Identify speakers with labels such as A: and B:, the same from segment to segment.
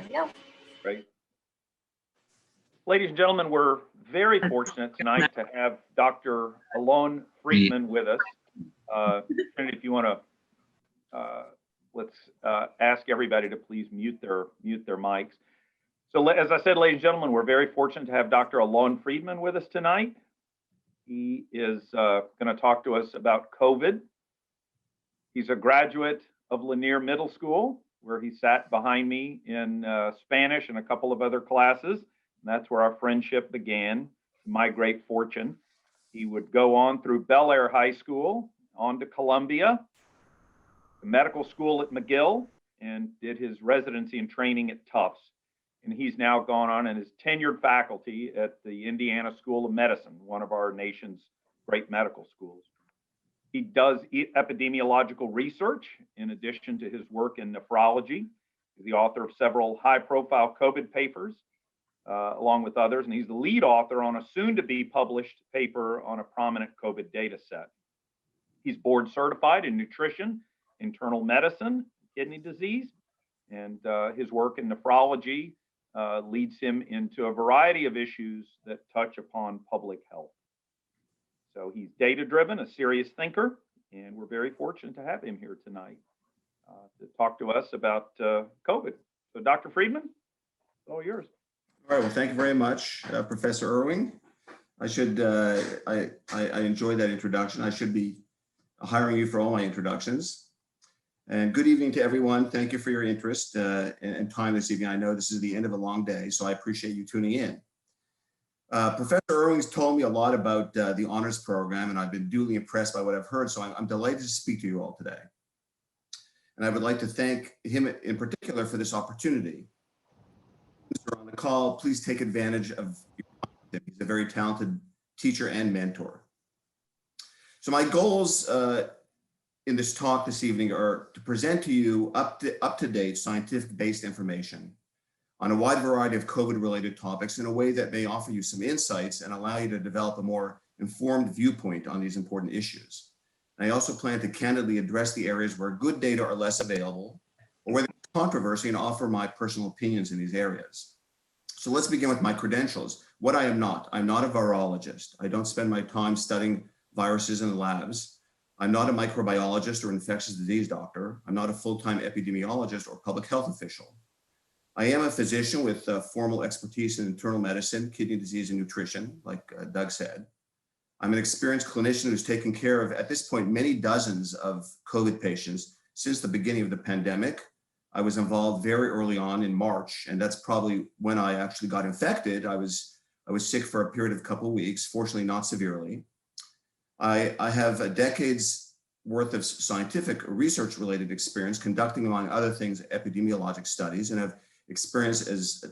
A: There we go.
B: Great. Ladies and gentlemen, we're very fortunate tonight to have Dr. Allon Friedman with us. Trinity, if you want to, let's ask everybody to please mute their mics. So as I said, ladies and gentlemen, we're very fortunate to have Dr. Allon Friedman with us tonight. He is going to talk to us about COVID. He's a graduate of Lanier Middle School, where he sat behind me in Spanish and a couple of other classes. And that's where our friendship began, to my great fortune. He would go on through Bel Air High School, on to Columbia, the medical school at McGill, and did his residency and training at Tufts. And he's now gone on and is tenured faculty at the Indiana School of Medicine, one of our nation's great medical schools. He does epidemiological research in addition to his work in nephrology. He's the author of several high-profile COVID papers, along with others, and he's the lead author on a soon-to-be published paper on a prominent COVID data set. He's board certified in nutrition, internal medicine, kidney disease, and his work in nephrology leads him into a variety of issues that touch upon public health. So he's data-driven, a serious thinker, and we're very fortunate to have him here tonight to talk to us about COVID. So Dr. Friedman, it's all yours.
C: All right, well, thank you very much, Professor Irving. I enjoyed that introduction. I should be hiring you for all my introductions. And good evening to everyone. Thank you for your interest and time this evening. I know this is the end of a long day, so I appreciate you tuning in. Professor Irving's told me a lot about the honors program, and I've been duly impressed by what I've heard, so I'm delighted to speak to you all today. And I would like to thank him in particular for this opportunity. On the call, please take advantage of him. He's a very talented teacher and mentor. So my goals in this talk this evening are to present to you up-to-date scientific-based information on a wide variety of COVID-related topics in a way that may offer you some insights and allow you to develop a more informed viewpoint on these important issues. And I also plan to candidly address the areas where good data are less available or where there's controversy and offer my personal opinions in these areas. So let's begin with my credentials. What I am not. I'm not a virologist. I don't spend my time studying viruses in the labs. I'm not a microbiologist or infectious disease doctor. I'm not a full-time epidemiologist or public health official. I am a physician with formal expertise in internal medicine, kidney disease, and nutrition, like Doug said. I'm an experienced clinician who's taken care of, at this point, many dozens of COVID patients since the beginning of the pandemic. I was involved very early on in March, and that's probably when I actually got infected. I was sick for a period of a couple of weeks, fortunately not severely. I have a decade's worth of scientific research-related experience conducting, among other things, epidemiologic studies, and have experience, as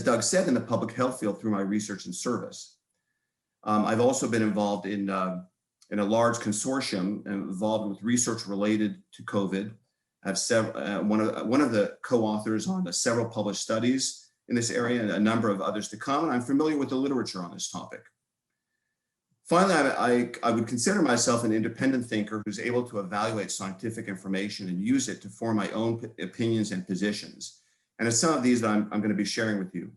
C: Doug said, in the public health field through my research and service. I've also been involved in a large consortium involved with research related to COVID. I have one of the co-authors on several published studies in this area and a number of others to come, and I'm familiar with the literature on this topic. Finally, I would consider myself an independent thinker who's able to evaluate scientific information and use it to form my own opinions and positions. And it's some of these that I'm going to be sharing with you.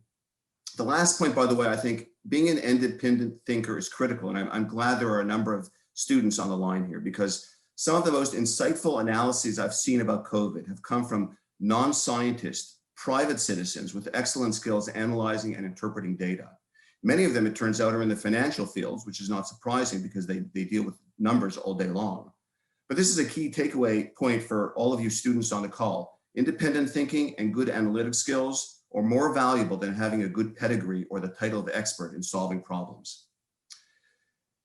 C: The last point, by the way, I think being an independent thinker is critical, and I'm glad there are a number of students on the line here, because some of the most insightful analyses I've seen about COVID have come from non-scientist, private citizens with excellent skills analyzing and interpreting data. Many of them, it turns out, are in the financial fields, which is not surprising because they deal with numbers all day long. But this is a key takeaway point for all of you students on the call. Independent thinking and good analytic skills are more valuable than having a good pedigree or the title of expert in solving problems.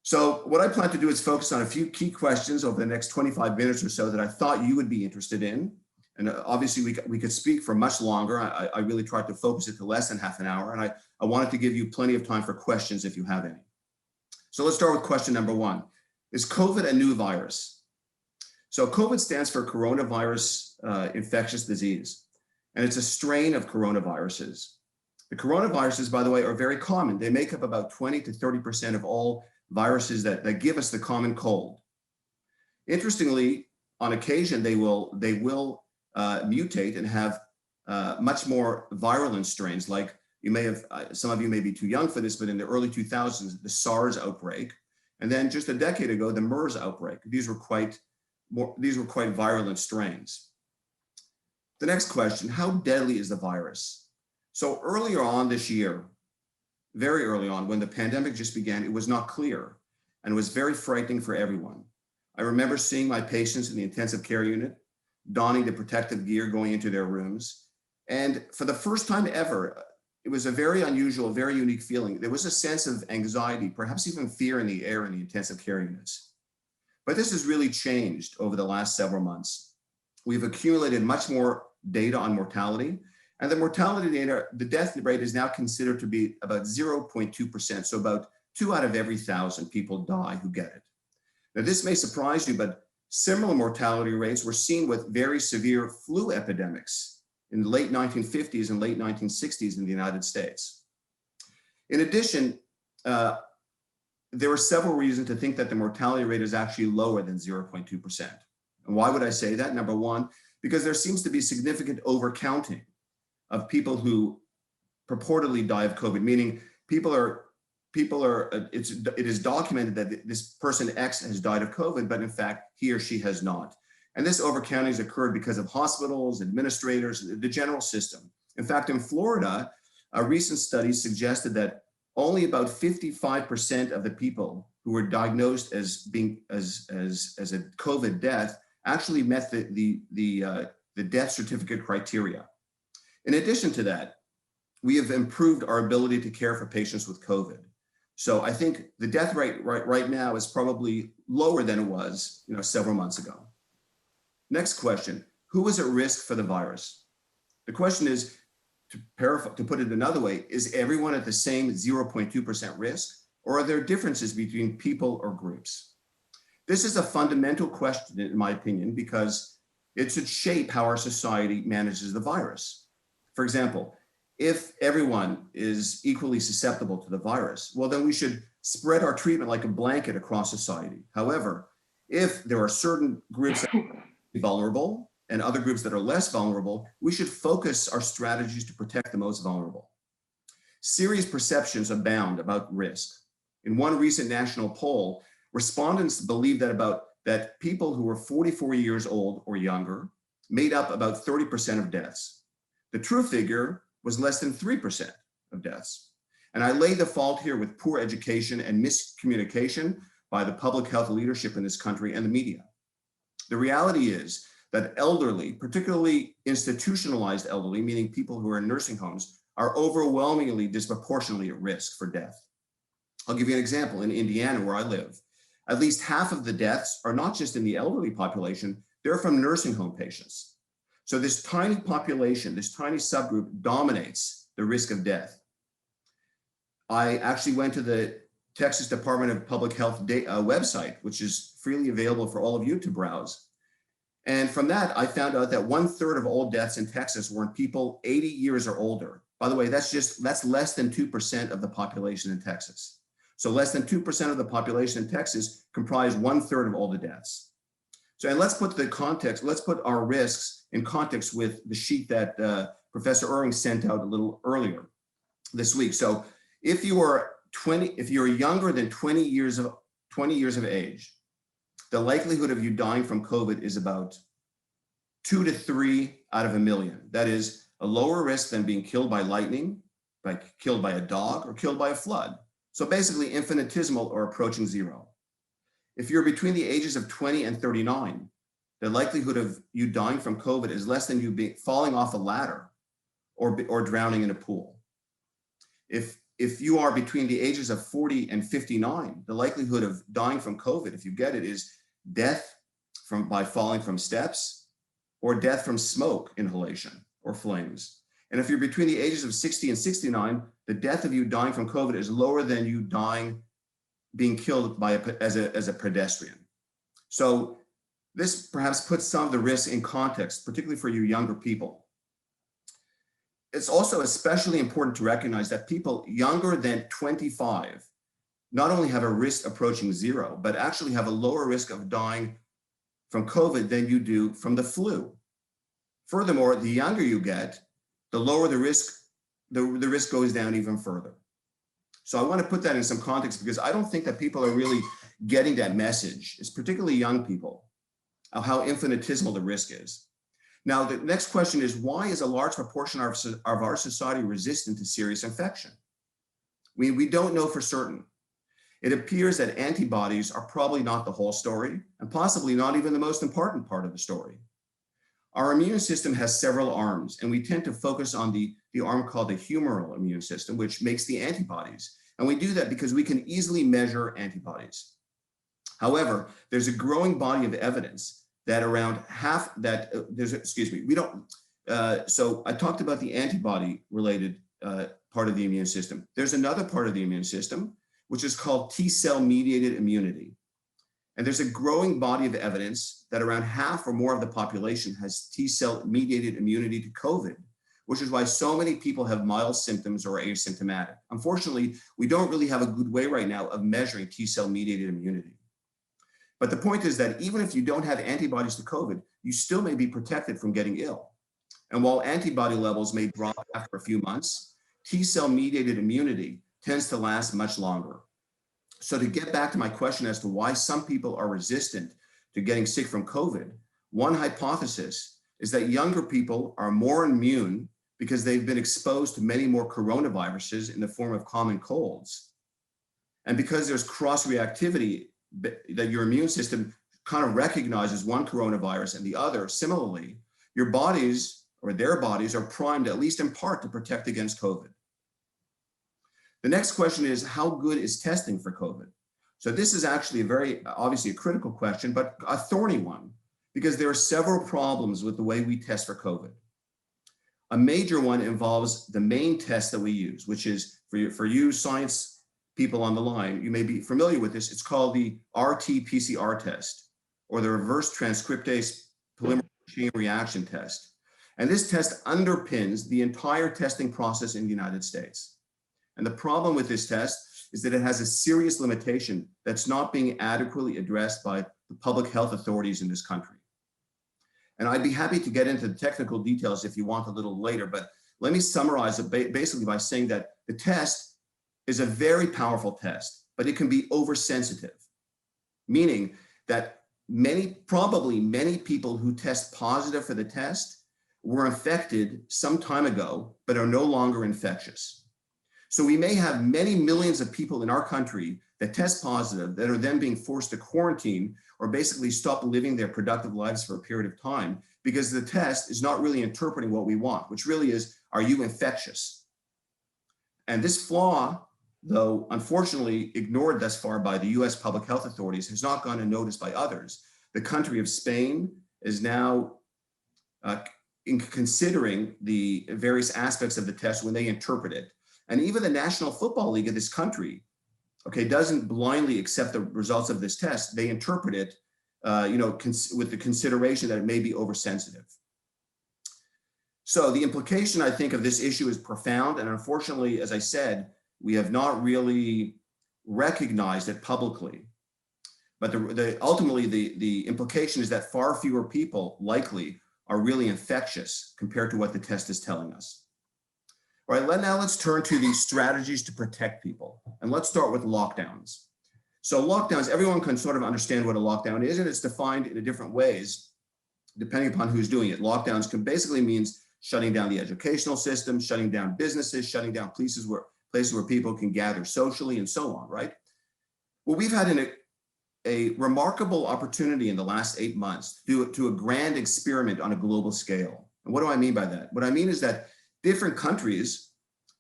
C: So what I plan to do is focus on a few key questions over the next 25 minutes or so that I thought you would be interested in. And obviously we could speak for much longer. I really tried to focus it to less than half an hour, and I wanted to give you plenty of time for questions if you have any. So let's start with question number one. Is COVID a new virus? So COVID stands for coronavirus infectious disease, and it's a strain of coronaviruses. The coronaviruses, by the way, are very common. They make up about 20 to 30% of all viruses that give us the common cold. Interestingly, on occasion, they will mutate and have much more virulent strains, like you may have, some of you may be too young for this, but in the early 2000s, the SARS outbreak, and then just a decade ago, the MERS outbreak. These were quite virulent strains. The next question, how deadly is the virus? So earlier on this year, very early on, when the pandemic just began, it was not clear and was very frightening for everyone. I remember seeing my patients in the intensive care unit, donning the protective gear, going into their rooms. And for the first time ever, it was a very unusual, very unique feeling. There was a sense of anxiety, perhaps even fear in the air in the intensive care units. But this has really changed over the last several months. We've accumulated much more data on mortality, and the mortality data, the death rate is now considered to be about 0.2%. So about 2 out of every 1,000 people die who get it. Now, this may surprise you, but similar mortality rates were seen with very severe flu epidemics in the late 1950s and late 1960s in the United States. In addition, there are several reasons to think that the mortality rate is actually lower than 0.2%. And why would I say that? Number one, because there seems to be significant overcounting of people who purportedly die of COVID, meaning it is documented that this person X has died of COVID, but in fact, he or she has not. And this overcounting has occurred because of hospitals, administrators, the general system. In fact, in Florida, a recent study suggested that only about 55% of the people who were diagnosed as being as a COVID death actually met the death certificate criteria. In addition to that, we have improved our ability to care for patients with COVID. So I think the death rate right now is probably lower than it was, several months ago. Next question, who is at risk for the virus? The question is, to put it another way, is everyone at the same 0.2% risk, or are there differences between people or groups? This is a fundamental question, in my opinion, because it should shape how our society manages the virus. For example, if everyone is equally susceptible to the virus, well, then we should spread our treatment like a blanket across society. However, if there are certain groups that are vulnerable and other groups that are less vulnerable, we should focus our strategies to protect the most vulnerable. Serious perceptions abound about risk. In one recent national poll, respondents believe that people who were 44 years old or younger made up about 30% of deaths. The true figure was less than 3% of deaths. And I lay the fault here with poor education and miscommunication by the public health leadership in this country and the media. The reality is that elderly, particularly institutionalized elderly, meaning people who are in nursing homes, are overwhelmingly disproportionately at risk for death. I'll give you an example. In Indiana, where I live, at least half of the deaths are not just in the elderly population, they're from nursing home patients. So this tiny population, this tiny subgroup dominates the risk of death. I actually went to the Texas Department of Public Health website, which is freely available for all of you to browse. And from that, I found out that 1/3 of all deaths in Texas were in people 80 years or older. By the way, that's less than 2% of the population in Texas. So less than 2% of the population in Texas comprise 1/3 of all the deaths. So, and let's put our risks in context with the sheet that Professor Irving sent out a little earlier this week. So if you're younger than 20 years of age, the likelihood of you dying from COVID is about 2 to 3 out of 1 million. That is a lower risk than being killed by lightning, killed by a dog, or killed by a flood. So basically infinitesimal or approaching zero. If you're between the ages of 20 and 39, the likelihood of you dying from COVID is less than you falling off a ladder or drowning in a pool. If you are between the ages of 40 and 59, the likelihood of dying from COVID, if you get it, is death by falling from steps or death from smoke inhalation or flames. And if you're between the ages of 60 and 69, the death of you dying from COVID is lower than you being killed as a pedestrian. So this perhaps puts some of the risks in context, particularly for you younger people. It's also especially important to recognize that people younger than 25 not only have a risk approaching zero, but actually have a lower risk of dying from COVID than you do from the flu. Furthermore, the younger you get, the lower the risk, the risk goes down even further. So I want to put that in some context because I don't think that people are really getting that message. It's particularly young people of how infinitesimal the risk is. Now, the next question is, why is a large proportion of our society resistant to serious infection? We don't know for certain. It appears that antibodies are probably not the whole story and possibly not even the most important part of the story. Our immune system has several arms, and we tend to focus on the arm called the humoral immune system, which makes the antibodies. And we do that because we can easily measure antibodies. However, there's a growing body of evidence that around half that, so I talked about the antibody related part of the immune system. There's another part of the immune system, which is called T-cell mediated immunity. And there's a growing body of evidence that around half or more of the population has T-cell mediated immunity to COVID, which is why so many people have mild symptoms or are asymptomatic. Unfortunately, we don't really have a good way right now of measuring T-cell mediated immunity. But the point is that even if you don't have antibodies to COVID, you still may be protected from getting ill. And while antibody levels may drop after a few months, T-cell mediated immunity tends to last much longer. So to get back to my question as to why some people are resistant to getting sick from COVID, one hypothesis is that younger people are more immune because they've been exposed to many more coronaviruses in the form of common colds. And because there's cross-reactivity that your immune system kind of recognizes one coronavirus and the other, similarly, your bodies or their bodies are primed, at least in part, to protect against COVID. The next question is, how good is testing for COVID? So this is actually obviously a critical question, but a thorny one, because there are several problems with the way we test for COVID. A major one involves the main test that we use, which is, for you science people on the line, you may be familiar with this. It's called the RT-PCR test, or the reverse transcriptase polymerase chain reaction test. And this test underpins the entire testing process in the United States. And the problem with this test is that it has a serious limitation that's not being adequately addressed by the public health authorities in this country. And I'd be happy to get into the technical details if you want a little later, but let me summarize it basically by saying that the test is a very powerful test, but it can be oversensitive, meaning that probably many people who test positive for the test were infected some time ago, but are no longer infectious. So we may have many millions of people in our country that test positive that are then being forced to quarantine or basically stop living their productive lives for a period of time because the test is not really interpreting what we want, which really is, are you infectious? And this flaw, though unfortunately ignored thus far by the US public health authorities, has not gone unnoticed by others. The country of Spain is now considering the various aspects of the test when they interpret it. And even the National Football League of this country, doesn't blindly accept the results of this test. They interpret it, with the consideration that it may be oversensitive. So the implication, I think, of this issue is profound. And unfortunately, as I said, we have not really recognized it publicly. But ultimately, the implication is that far fewer people likely are really infectious compared to what the test is telling us. All right, now let's turn to the strategies to protect people. And let's start with lockdowns. So lockdowns, everyone can sort of understand what a lockdown is, and it's defined in different ways, depending upon who's doing it. Lockdowns can basically means shutting down the educational system, shutting down businesses, shutting down places where people can gather socially and so on, right? Well, we've had a remarkable opportunity in the last 8 months to do a grand experiment on a global scale. And what do I mean by that? What I mean is that different countries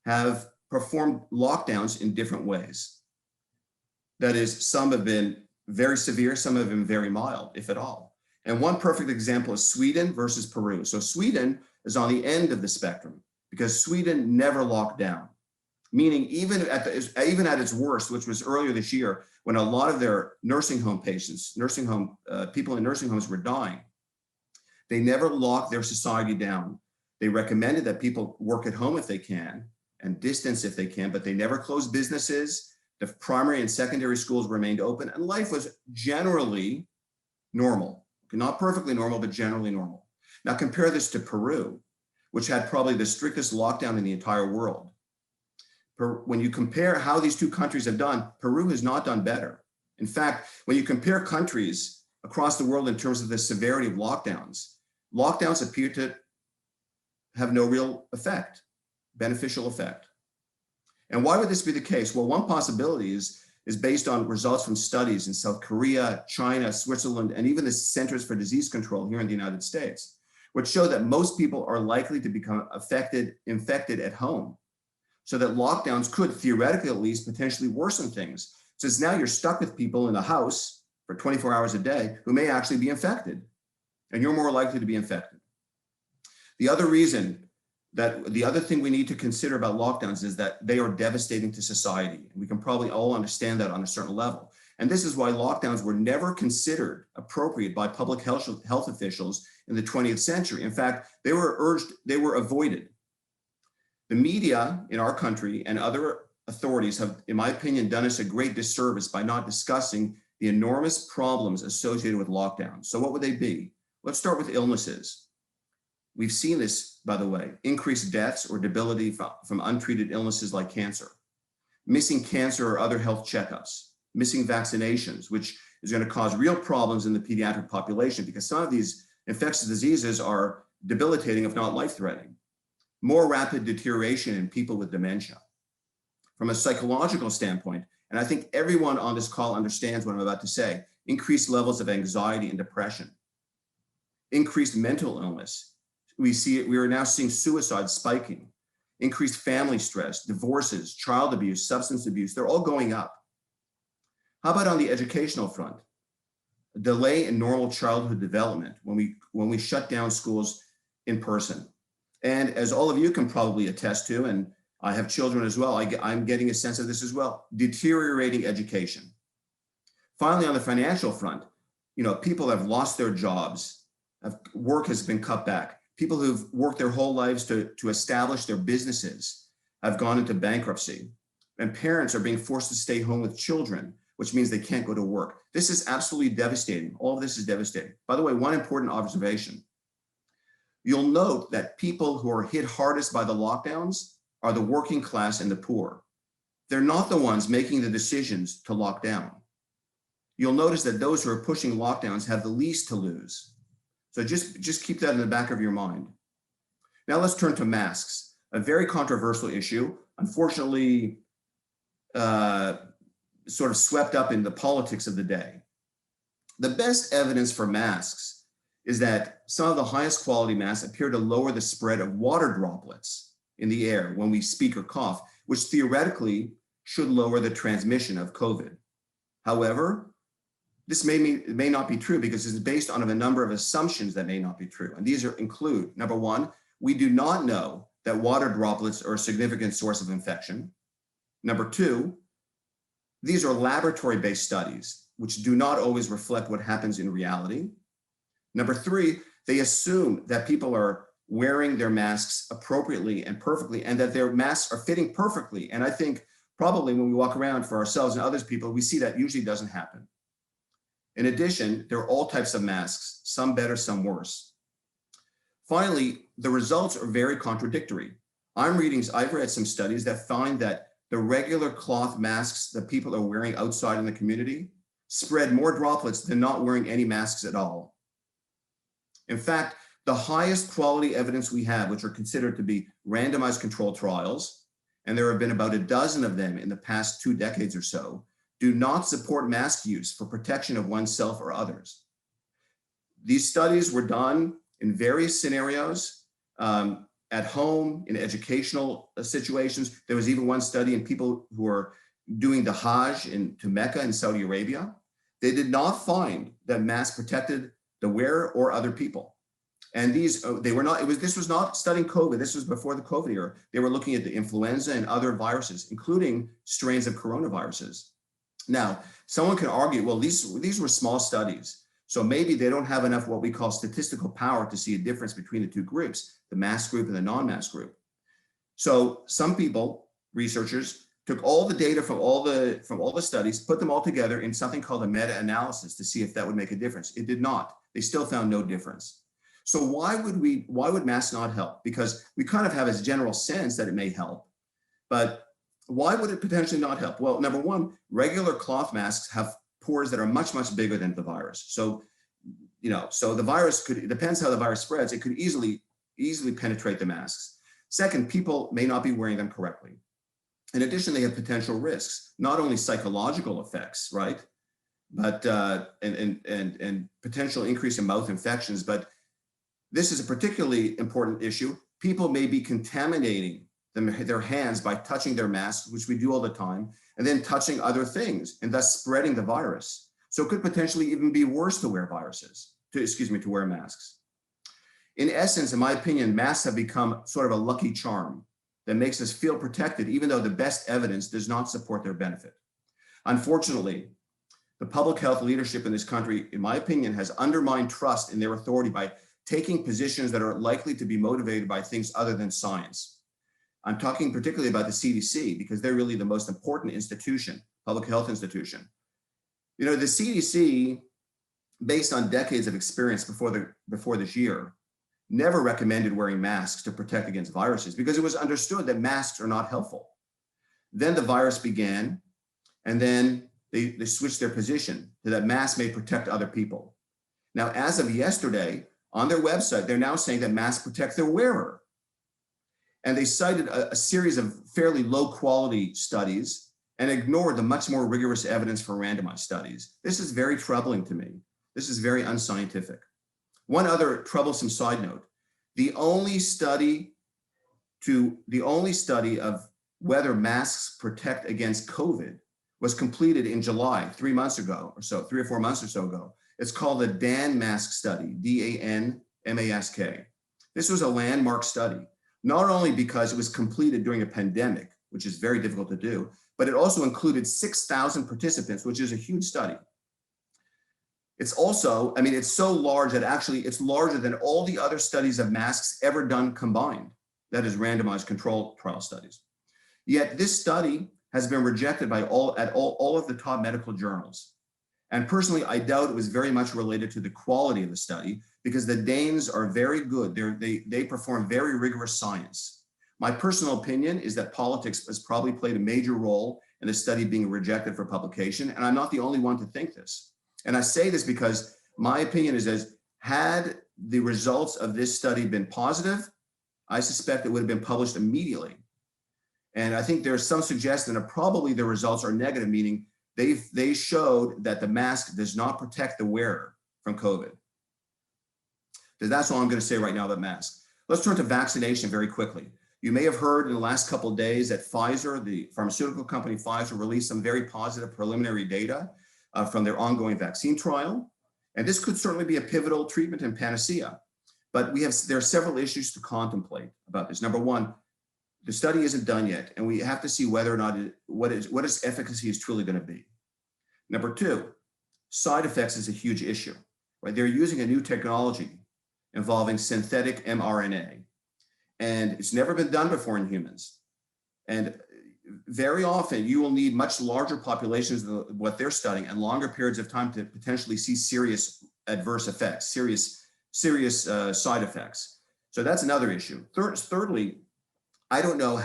C: have performed lockdowns in different ways. That is, some have been very severe, some have been very mild, if at all. And one perfect example is Sweden versus Peru. So Sweden is on the end of the spectrum because Sweden never locked down, meaning even at its worst, which was earlier this year, when a lot of their nursing home patients, people in nursing homes were dying, they never locked their society down. They recommended that people work at home if they can and distance if they can, but they never closed businesses. The primary and secondary schools remained open and life was generally normal. Not perfectly normal, but generally normal. Now compare this to Peru. which had probably the strictest lockdown in the entire world. When you compare how these two countries have done, Peru has not done better. In fact, when you compare countries across the world in terms of the severity of lockdowns, lockdowns appear to have no real effect, beneficial effect. And why would this be the case? Well, one possibility is based on results from studies in South Korea, China, Switzerland, and even the Centers for Disease Control here in the United States, which show that most people are likely to become infected at home. So that lockdowns could theoretically, at least, potentially worsen things. Since now you're stuck with people in the house for 24 hours a day who may actually be infected, and you're more likely to be infected. The other thing we need to consider about lockdowns is that they are devastating to society. We can probably all understand that on a certain level. And this is why lockdowns were never considered appropriate by public health officials in the 20th century. In fact, they were avoided. The media in our country and other authorities have, in my opinion, done us a great disservice by not discussing the enormous problems associated with lockdowns. So what would they be? Let's start with illnesses. We've seen this, by the way, increased deaths or debility from untreated illnesses like cancer, missing cancer or other health checkups, missing vaccinations, which is going to cause real problems in the pediatric population because some of these infectious diseases are debilitating, if not life-threatening. More rapid deterioration in people with dementia. From a psychological standpoint, and I think everyone on this call understands what I'm about to say, increased levels of anxiety and depression, increased mental illness. We are now seeing suicide spiking, increased family stress, divorces, child abuse, substance abuse, they're all going up. How about on the educational front? A delay in normal childhood development when we shut down schools in person. And as all of you can probably attest to, and I have children as well, I'm getting a sense of this as well, deteriorating education. Finally, on the financial front, people have lost their jobs, work has been cut back. People who've worked their whole lives to establish their businesses have gone into bankruptcy. And parents are being forced to stay home with children, which means they can't go to work. This is absolutely devastating. All of this is devastating. By the way, one important observation. You'll note that people who are hit hardest by the lockdowns are the working class and the poor. They're not the ones making the decisions to lock down. You'll notice that those who are pushing lockdowns have the least to lose. So just keep that in the back of your mind. Now let's turn to masks, a very controversial issue, unfortunately sort of swept up in the politics of the day. The best evidence for masks is that some of the highest quality masks appear to lower the spread of water droplets in the air when we speak or cough, which theoretically should lower the transmission of COVID. However, this may not be true because it's based on a number of assumptions that may not be true. And these include, number one, we do not know that water droplets are a significant source of infection. Number two, these are laboratory-based studies, which do not always reflect what happens in reality. Number three, they assume that people are wearing their masks appropriately and perfectly, and that their masks are fitting perfectly. And I think probably when we walk around for ourselves and other people, we see that usually doesn't happen. In addition, there are all types of masks, some better, some worse. Finally, the results are very contradictory. I've read some studies that find that the regular cloth masks that people are wearing outside in the community spread more droplets than not wearing any masks at all. In fact, the highest quality evidence we have, which are considered to be randomized controlled trials, and there have been about a dozen of them in the past 2 decades or so, do not support mask use for protection of oneself or others. These studies were done in various scenarios, at home, in educational situations. There was even one study in people who are doing the Hajj to Mecca in Saudi Arabia. They did not find that masks protected the wearer or other people. And this was not studying COVID. This was before the COVID era. They were looking at the influenza and other viruses, including strains of coronaviruses. Now, someone can argue, well, these were small studies. So maybe they don't have enough what we call statistical power to see a difference between the two groups, the mask group and the non-mask group. So some people, researchers, took all the data from all the studies, put them all together in something called a meta-analysis to see if that would make a difference. It did not. They still found no difference. So why would masks not help? Because we kind of have this general sense that it may help, but why would it potentially not help? Well, number one, regular cloth masks have pores that are much, much bigger than the virus. So, so the virus it depends how the virus spreads, it could easily penetrate the masks. Second, people may not be wearing them correctly. In addition, they have potential risks, not only psychological effects, right? But, and potential increase in mouth infections, but this is a particularly important issue. People may be contaminating their hands by touching their masks, which we do all the time, and then touching other things and thus spreading the virus. So it could potentially even be worse to wear to wear masks. In essence, in my opinion, masks have become sort of a lucky charm that makes us feel protected, even though the best evidence does not support their benefit. Unfortunately, the public health leadership in this country, in my opinion, has undermined trust in their authority by taking positions that are likely to be motivated by things other than science. I'm talking particularly about the CDC because they're really the most important institution, public health institution. The CDC, based on decades of experience before this year, never recommended wearing masks to protect against viruses because it was understood that masks are not helpful. Then the virus began, and then they switched their position to that masks may protect other people. Now, as of yesterday, on their website, they're now saying that masks protect their wearer. And they cited a series of fairly low quality studies and ignored the much more rigorous evidence for randomized studies. This is very troubling to me. This is very unscientific. One other troublesome side note, the only study of whether masks protect against COVID was completed in July, 3 months ago or so, 3 or 4 months or so ago. It's called the DAN-MASK study, D-A-N-M-A-S-K. This was a landmark study, not only because it was completed during a pandemic, which is very difficult to do, but it also included 6,000 participants, which is a huge study. It's also, it's so large that actually it's larger than all the other studies of masks ever done combined. That is randomized controlled trial studies. Yet this study has been rejected by all of the top medical journals. And personally, I doubt it was very much related to the quality of the study because the Danes are very good. They perform very rigorous science. My personal opinion is that politics has probably played a major role in the study being rejected for publication. And I'm not the only one to think this. And I say this because my opinion is that had the results of this study been positive, I suspect it would have been published immediately. And I think there's some suggestion that probably the results are negative, meaning they showed that the mask does not protect the wearer from COVID. So that's all I'm going to say right now about masks. Let's turn to vaccination very quickly. You may have heard in the last couple of days that Pfizer, the pharmaceutical company Pfizer, released some very positive preliminary data from their ongoing vaccine trial. And this could certainly be a pivotal treatment and panacea. But there are several issues to contemplate about this. Number one, the study isn't done yet, and we have to see whether or not what its efficacy is truly going to be. Number two, side effects is a huge issue, right? They're using a new technology involving synthetic mRNA, and it's never been done before in humans. And very often you will need much larger populations than what they're studying and longer periods of time to potentially see serious adverse effects, serious side effects. So that's another issue. Thirdly, I don't know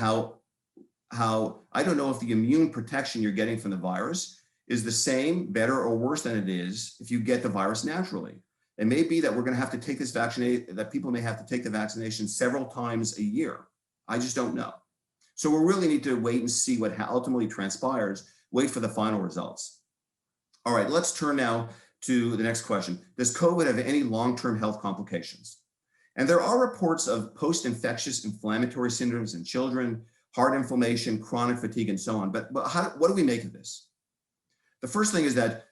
C: I don't know if the immune protection you're getting from the virus is the same, better, or worse than it is if you get the virus naturally. It may be that we're going to have to take this vaccination, that people may have to take the vaccination several times a year. I just don't know. So we really need to wait and see what ultimately transpires, wait for the final results. All right, let's turn now to the next question. Does COVID have any long-term health complications? And there are reports of post-infectious inflammatory syndromes in children, heart inflammation, chronic fatigue, and so on. But what do we make of this? The first thing is that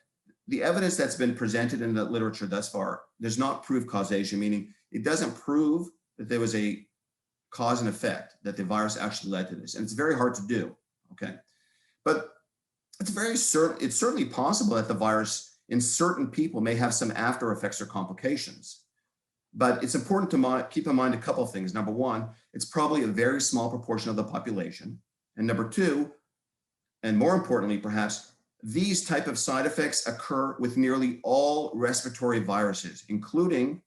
C: the evidence that's been presented in the literature thus far does not prove causation, meaning it doesn't prove that there was a cause and effect, that the virus actually led to this. And it's very hard to do, okay? But it's certainly possible that the virus in certain people may have some after effects or complications. But it's important to keep in mind a couple of things. Number one, it's probably a very small proportion of the population. And number two, and more importantly, perhaps, these type of side effects occur with nearly all respiratory viruses, including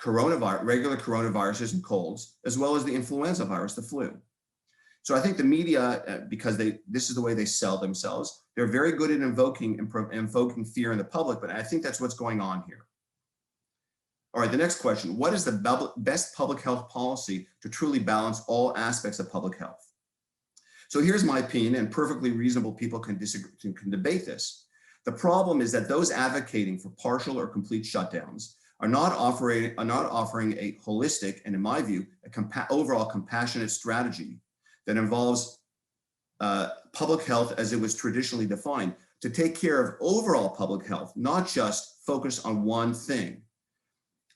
C: regular coronaviruses and colds, as well as the influenza virus, the flu. So I think the media, because this is the way they sell themselves, they're very good at invoking fear in the public, but I think that's what's going on here. All right, the next question: what is the best public health policy to truly balance all aspects of public health? So here's my opinion, and perfectly reasonable people can disagree, can debate this. The problem is that those advocating for partial or complete shutdowns are not offering a holistic, and in my view, overall compassionate strategy that involves public health as it was traditionally defined, to take care of overall public health, not just focus on one thing,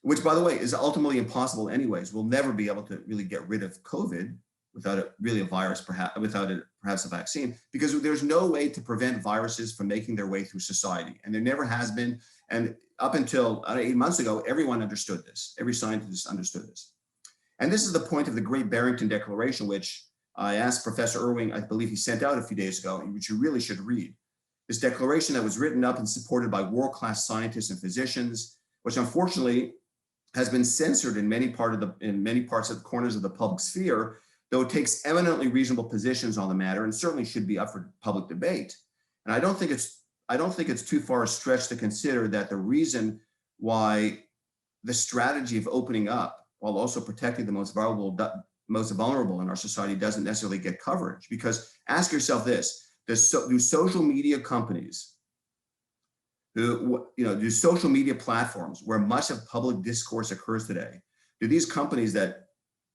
C: which, by the way, is ultimately impossible anyways. We'll never be able to really get rid of COVID without a virus, perhaps a vaccine, because there's no way to prevent viruses from making their way through society, and there never has been. And up until 8 months ago, everyone understood this. Every scientist understood this. And this is the point of the Great Barrington Declaration, which I asked Professor Irving, I believe he sent out a few days ago, which you really should read. This declaration that was written up and supported by world-class scientists and physicians, which unfortunately has been censored in many parts of the corners of the public sphere, though it takes eminently reasonable positions on the matter and certainly should be up for public debate. And I don't think it's too far a stretch to consider that the reason why the strategy of opening up while also protecting the most vulnerable in our society doesn't necessarily get coverage. Because ask yourself this: do social media companies, do social media platforms where much of public discourse occurs today, do these companies that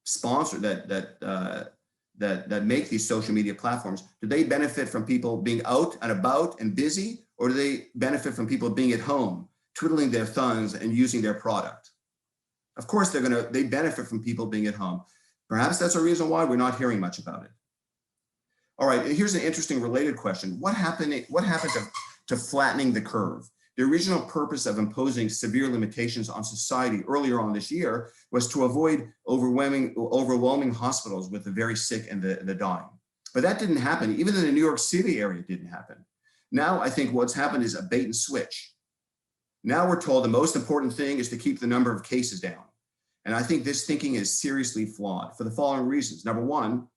C: sponsor that make these social media platforms, do they benefit from people being out and about and busy, or do they benefit from people being at home, twiddling their thumbs and using their product? Of course, they benefit from people being at home. Perhaps that's a reason why we're not hearing much about it. All right, here's an interesting related question. What happened to flattening the curve? The original purpose of imposing severe limitations on society earlier on this year was to avoid overwhelming hospitals with the very sick and the dying. But that didn't happen. Even in the New York City area, it didn't happen. Now I think what's happened is a bait and switch. Now we're told the most important thing is to keep the number of cases down. And I think this thinking is seriously flawed for the following reasons. Number one,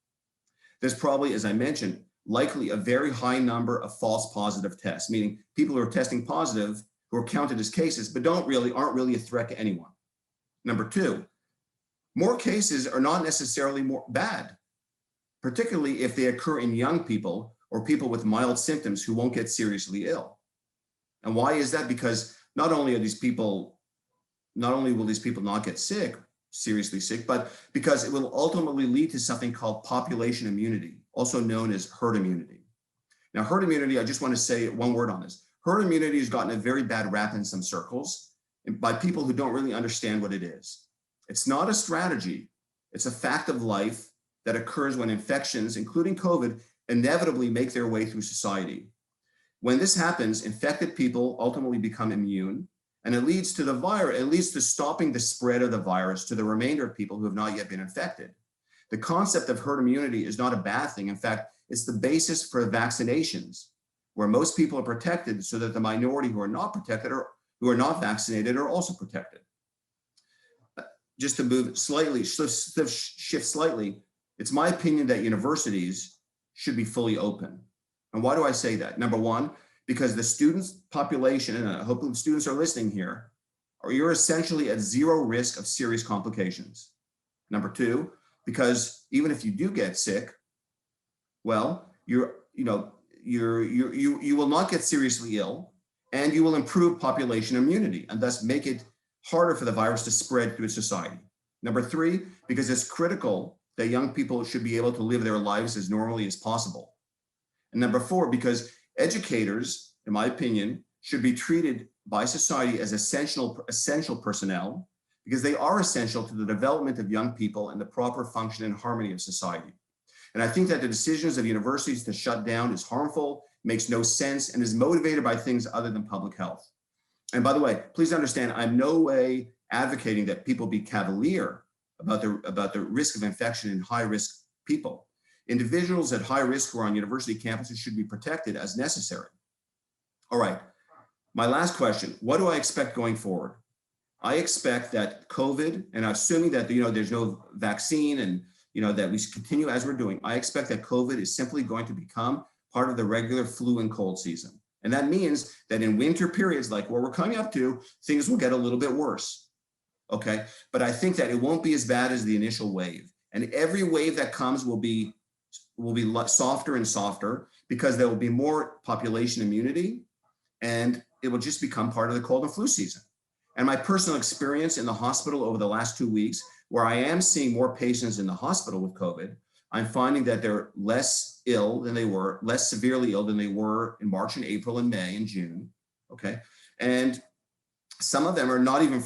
C: there's probably, as I mentioned, likely a very high number of false positive tests, meaning people who are testing positive who are counted as cases, but aren't really a threat to anyone. Number two, more cases are not necessarily more bad, particularly if they occur in young people or people with mild symptoms who won't get seriously ill. And why is that? Because not only will these people not get seriously sick, but because it will ultimately lead to something called population immunity, also known as herd immunity. Now, herd immunity, I just want to say one word on this. Herd immunity has gotten a very bad rap in some circles by people who don't really understand what it is. It's not a strategy. It's a fact of life that occurs when infections, including COVID, inevitably make their way through society. When this happens, infected people ultimately become immune, and it leads to stopping the spread of the virus to the remainder of people who have not yet been infected. The concept of herd immunity is not a bad thing. In fact, it's the basis for vaccinations, where most people are protected so that the minority who are not protected or who are not vaccinated are also protected. Just to move slightly, shift slightly, it's my opinion that universities should be fully open. And why do I say that? Number one, because the students' population, and I hope the students are listening here, you're essentially at zero risk of serious complications. Number two, because even if you do get sick, well, you will not get seriously ill, and you will improve population immunity and thus make it harder for the virus to spread through society. Number three, because it's critical that young people should be able to live their lives as normally as possible. And number four, because educators, in my opinion, should be treated by society as essential personnel, because they are essential to the development of young people and the proper function and harmony of society. And I think that the decisions of universities to shut down is harmful, makes no sense, and is motivated by things other than public health. And by the way, please understand, I'm no way advocating that people be cavalier about the risk of infection in high-risk people. Individuals at high risk who are on university campuses should be protected as necessary. All right, my last question, what do I expect going forward? I expect that COVID, and assuming that, there's no vaccine and, that we continue as we're doing, I expect that COVID is simply going to become part of the regular flu and cold season. And that means that in winter periods, like what we're coming up to, things will get a little bit worse. Okay. But I think that it won't be as bad as the initial wave. And every wave that comes will be softer and softer because there will be more population immunity, and it will just become part of the cold and flu season. And my personal experience in the hospital over the last 2 weeks, where I am seeing more patients in the hospital with COVID, I'm finding that they're less ill than they were, less severely ill than they were in March and April and May and June. Okay. And some of them are not even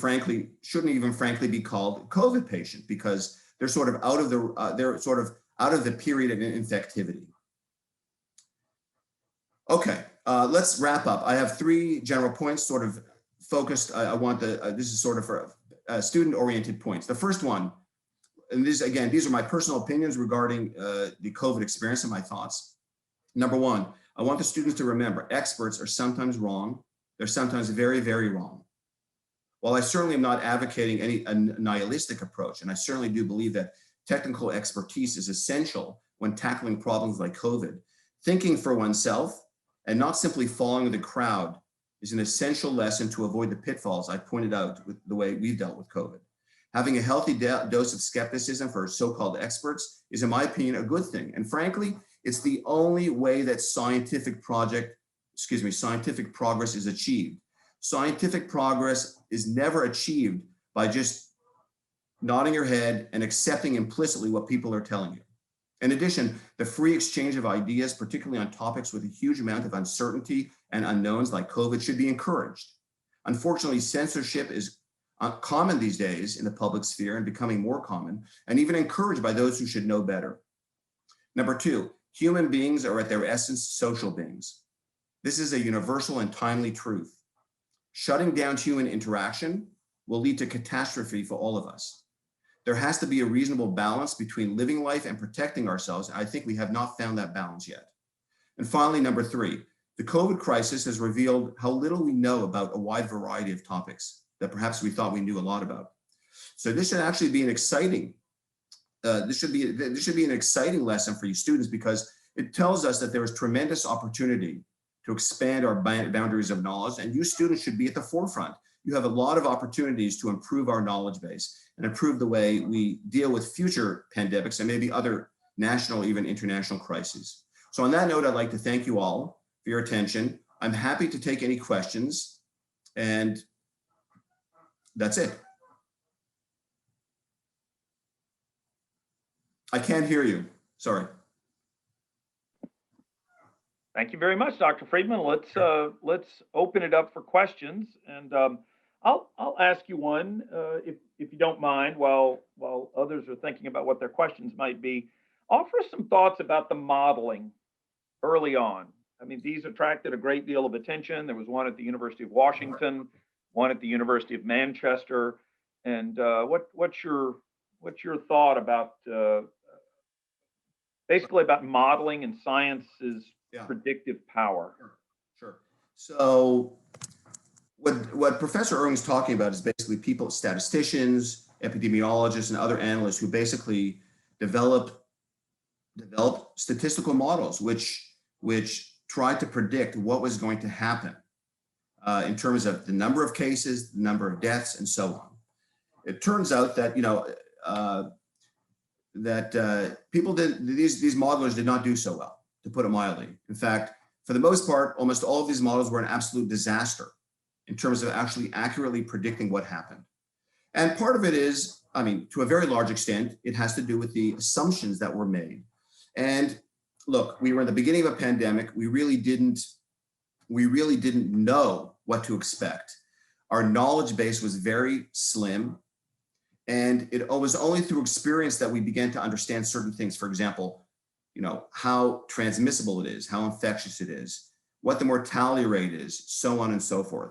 C: shouldn't even frankly be called COVID patient because they're sort of out of the period of infectivity. Okay, let's wrap up. I have 3 general points sort of focused. I want this is sort of for student-oriented points. The first one, and these are my personal opinions regarding the COVID experience and my thoughts. Number 1, I want the students to remember experts are sometimes wrong. They're sometimes very, very wrong. While I certainly am not advocating a nihilistic approach, and I certainly do believe that technical expertise is essential when tackling problems like COVID, thinking for oneself and not simply following the crowd is an essential lesson to avoid the pitfalls I pointed out with the way we've dealt with COVID. Having a healthy dose of skepticism for so-called experts is, in my opinion, a good thing. And frankly, it's the only way that scientific progress is achieved. Scientific progress is never achieved by just nodding your head and accepting implicitly what people are telling you. In addition, the free exchange of ideas, particularly on topics with a huge amount of uncertainty and unknowns like COVID, should be encouraged. Unfortunately, censorship is common these days in the public sphere and becoming more common, and even encouraged by those who should know better. Number 2, human beings are at their essence social beings. This is a universal and timely truth. Shutting down human interaction will lead to catastrophe for all of us. There has to be a reasonable balance between living life and protecting ourselves. I think we have not found that balance yet. And finally, number 3, the COVID crisis has revealed how little we know about a wide variety of topics that perhaps we thought we knew a lot about. So this should actually be an exciting, this should be an exciting lesson for you students, because it tells us that there is tremendous opportunity to expand our boundaries of knowledge, and you students should be at the forefront. You have a lot of opportunities to improve our knowledge base and improve the way we deal with future pandemics and maybe other national, even international crises. So on that note, I'd like to thank you all for your attention. I'm happy to take any questions, and that's it. I can't hear you, sorry.
B: Thank you very much, Dr. Friedman. Let's open it up for questions, and I'll ask you one if you don't mind, while others are thinking about what their questions might be. Offer some thoughts about the modeling early on. I mean, these attracted a great deal of attention. There was one at the University of Washington, one at the University of Manchester, and what's your thought about basically about modeling and science's predictive power?
C: Sure. So what Professor Irwing's talking about is basically people, statisticians, epidemiologists, and other analysts who basically develop statistical models which tried to predict what was going to happen in terms of the number of cases, the number of deaths, and so on. It turns out that these modelers did not do so well, to put it mildly. In fact, for the most part, almost all of these models were an absolute disaster in terms of actually accurately predicting what happened. And part of it is, I mean, to a very large extent, it has to do with the assumptions that were made. And look, we were in the beginning of a pandemic. We really didn't know what to expect. Our knowledge base was very slim. And it was only through experience that we began to understand certain things. For example, how transmissible it is, how infectious it is, what the mortality rate is, so on and so forth.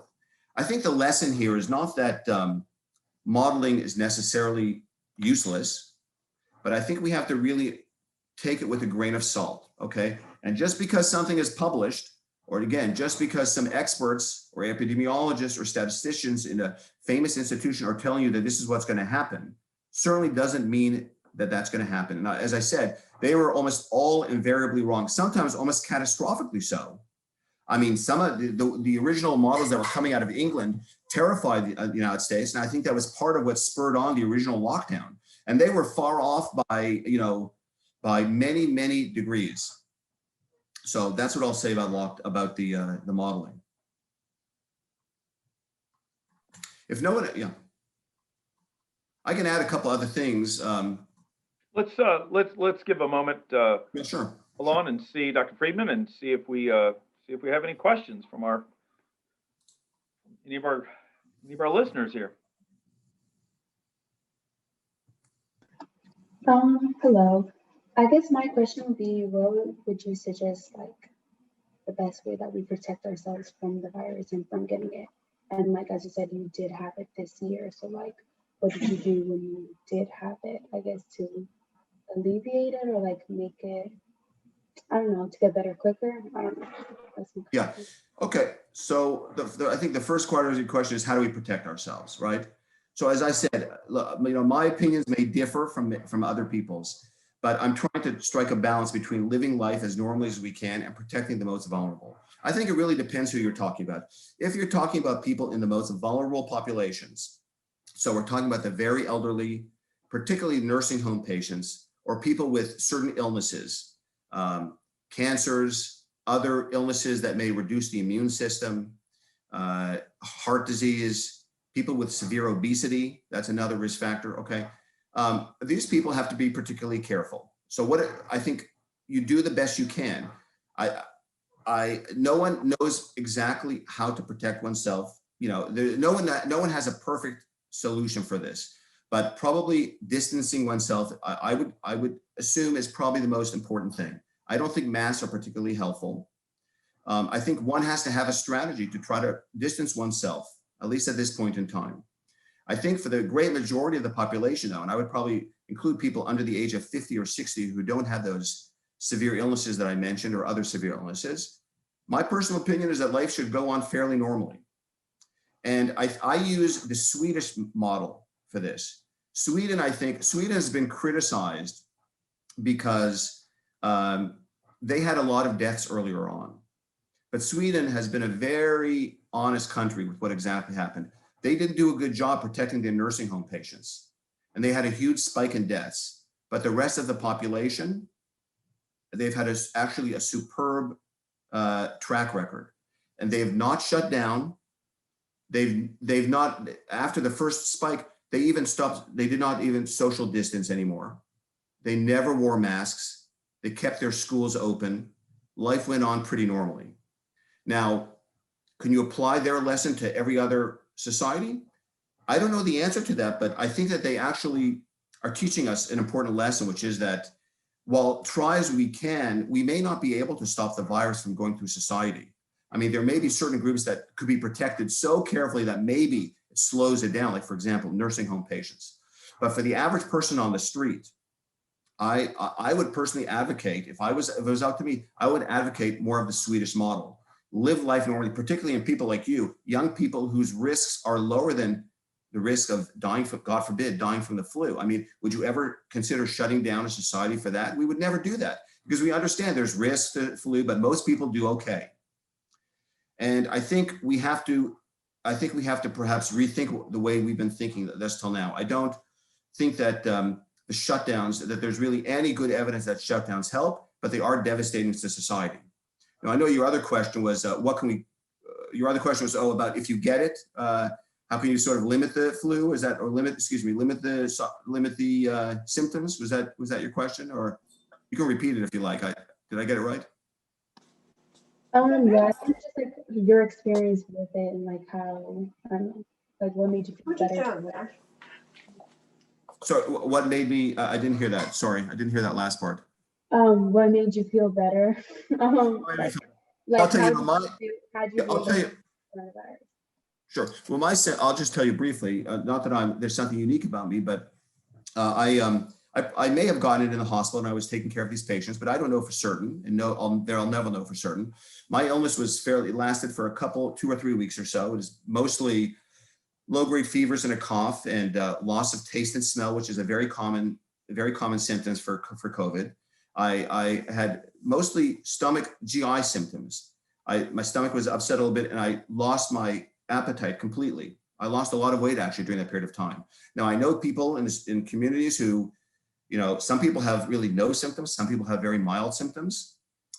C: I think the lesson here is not that modeling is necessarily useless, but I think we have to really take it with a grain of salt, okay? And just because something is published or again, just because some experts or epidemiologists or statisticians in a famous institution are telling you that this is what's going to happen, certainly doesn't mean that that's going to happen. And as I said, they were almost all invariably wrong, sometimes almost catastrophically so. I mean, some of the original models that were coming out of England terrified the United States. And I think that was part of what spurred on the original lockdown. And they were far off by, by many, many degrees. So that's what I'll say about the modeling. If no one, yeah, I can add a couple other things.
B: Let's give a moment,
C: Yeah, sure.
B: Allon, and see Dr. Friedman, and see if we have any questions from any of our listeners here.
A: Hello. I guess my question would be, what would you suggest, like, the best way that we protect ourselves from the virus and from getting it? And like, as you said, you did have it this year. So like, what did you do when you did have it, I guess, to alleviate it or like make it, I don't know, to get better quicker? I don't know.
C: Yeah. Okay. So I think the first part of your question is, how do we protect ourselves, right? So as I said, my opinions may differ from other people's, but I'm trying to strike a balance between living life as normally as we can and protecting the most vulnerable. I think it really depends who you're talking about. If you're talking about people in the most vulnerable populations, so we're talking about the very elderly, particularly nursing home patients, or people with certain illnesses, cancers, other illnesses that may reduce the immune system, heart disease, people with severe obesity, that's another risk factor, okay? These people have to be particularly careful. So what I think you do the best you can. No one knows exactly how to protect oneself. No one has a perfect solution for this, but probably distancing oneself, I would assume, is probably the most important thing. I don't think masks are particularly helpful. I think one has to have a strategy to try to distance oneself, at least at this point in time. I think for the great majority of the population, though, and I would probably include people under the age of 50 or 60 who don't have those severe illnesses that I mentioned or other severe illnesses, my personal opinion is that life should go on fairly normally. And I use the Swedish model for this. Sweden has been criticized because they had a lot of deaths earlier on. But Sweden has been a very honest country with what exactly happened. They didn't do a good job protecting their nursing home patients, and they had a huge spike in deaths. But the rest of the population, they've had actually a superb track record, and they have not shut down. They've not, after the first spike, they even stopped. They did not even social distance anymore. They never wore masks. They kept their schools open. Life went on pretty normally. Now, can you apply their lesson to every other society? I don't know the answer to that, but I think that they actually are teaching us an important lesson, which is that while try as we can, we may not be able to stop the virus from going through society. I mean, there may be certain groups that could be protected so carefully that maybe it slows it down, like, for example, nursing home patients. But for the average person on the street, I would personally advocate, if it was up to me, I would advocate more of the Swedish model. Live life normally, particularly in people like you, young people whose risks are lower than the risk of dying, God forbid, dying from the flu. I mean, would you ever consider shutting down a society for that? We would never do that because we understand there's risks to flu, but most people do okay. And I think we have to perhaps rethink the way we've been thinking this till now. I don't think that the shutdowns, that there's really any good evidence that shutdowns help, but they are devastating to society. Now, I know your other question was, about if you get it, how can you sort of limit the flu? limit the symptoms? Was that your question? Or you can repeat it if you like. Did I get it right?
A: Yeah, I think just like your experience with it and like how, I don't know, like what made you feel better?
C: Sorry, what made me, I didn't hear that. Sorry, I didn't hear that last part.
A: What made you feel better?
C: I'll tell you. Sure. Well, I'll just tell you briefly. Not that there's something unique about me, but I I may have gotten it in the hospital and I was taking care of these patients, but I don't know for certain, and I'll never know for certain. My illness was it lasted for 2 or 3 weeks or so. It was mostly low-grade fevers and a cough and loss of taste and smell, which is a very common symptoms for COVID. I had mostly stomach GI symptoms. My stomach was upset a little bit and I lost my appetite completely. I lost a lot of weight actually during that period of time. Now I know people in communities who, some people have really no symptoms. Some people have very mild symptoms,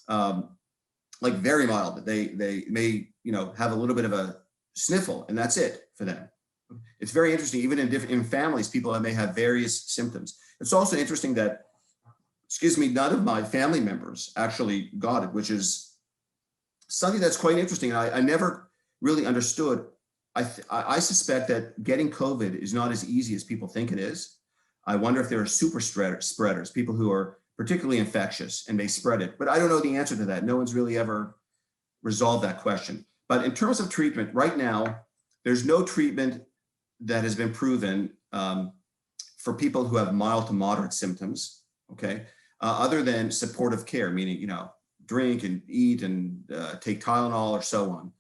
C: like very mild. They may, have a little bit of a sniffle and that's it for them. It's very interesting, even in families, people may have various symptoms. It's also interesting that, none of my family members actually got it, which is something that's quite interesting. And I never really understood. I suspect that getting COVID is not as easy as people think it is. I wonder if there are super spreaders, people who are particularly infectious and may spread it, but I don't know the answer to that. No one's really ever resolved that question. But in terms of treatment, right now, there's no treatment that has been proven for people who have mild to moderate symptoms, okay? Other than supportive care, meaning, drink and eat and take Tylenol or so on.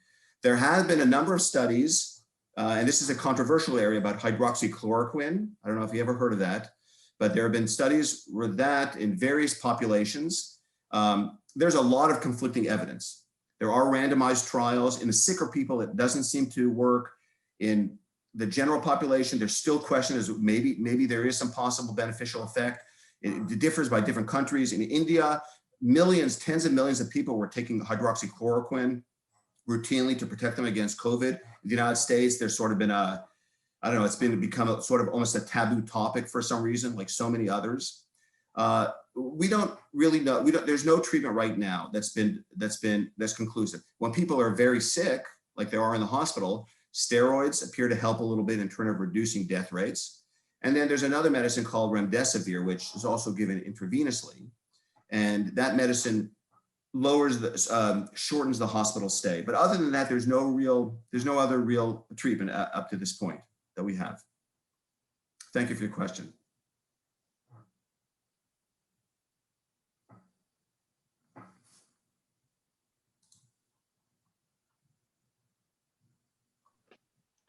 C: There have been a number of studies, and this is a controversial area about hydroxychloroquine. I don't know if you ever heard of that, but there have been studies with that in various populations. There's a lot of conflicting evidence. There are randomized trials. In the sicker people, it doesn't seem to work. In the general population, there's still questions as maybe there is some possible beneficial effect. It differs by different countries. In India, tens of millions of people were taking hydroxychloroquine routinely to protect them against COVID. In the United States, there's sort of been it's become a sort of almost a taboo topic for some reason, like so many others. We don't really know. There's no treatment right now that's conclusive. When people are very sick, like they are in the hospital, steroids appear to help a little bit in terms of reducing death rates. And then there's another medicine called remdesivir, which is also given intravenously. And that medicine shortens the hospital stay. But other than that, there's no other real treatment up to this point that we have. Thank you for your question.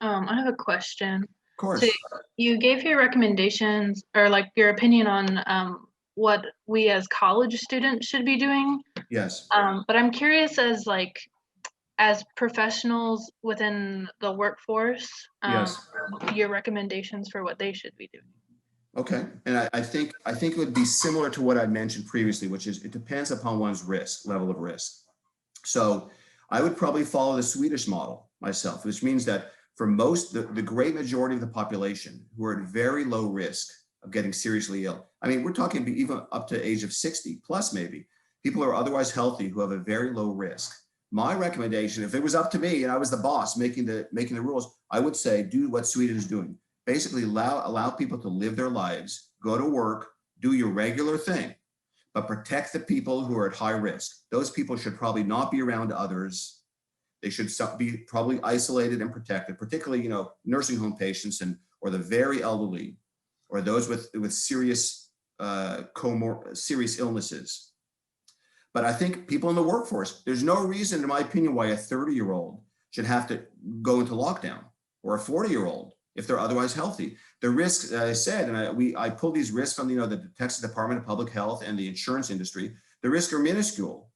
D: I have a question.
C: Of course.
D: So you gave your recommendations or like your opinion on what we as college students should be doing.
C: Yes.
D: But I'm curious as professionals within the workforce,
C: Yes.
D: your recommendations for what they should be doing.
C: Okay, and I think it would be similar to what I mentioned previously, which is it depends upon one's level of risk. So I would probably follow the Swedish model myself, which means that for the great majority of the population who are at very low risk of getting seriously ill, I mean, we're talking even up to age of 60 plus maybe, people who are otherwise healthy who have a very low risk. My recommendation, if it was up to me and I was the boss making the rules, I would say do what Sweden is doing. Basically allow people to live their lives, go to work, do your regular thing, but protect the people who are at high risk. Those people should probably not be around others. They should be probably isolated and protected, particularly, nursing home patients or the very elderly, or those with serious serious illnesses. But I think people in the workforce, there's no reason, in my opinion, why a 30-year-old should have to go into lockdown, or a 40-year-old if they're otherwise healthy. The risks, as I said, and I pulled these risks from the Texas Department of Public Health and the insurance industry. The risks are minuscule.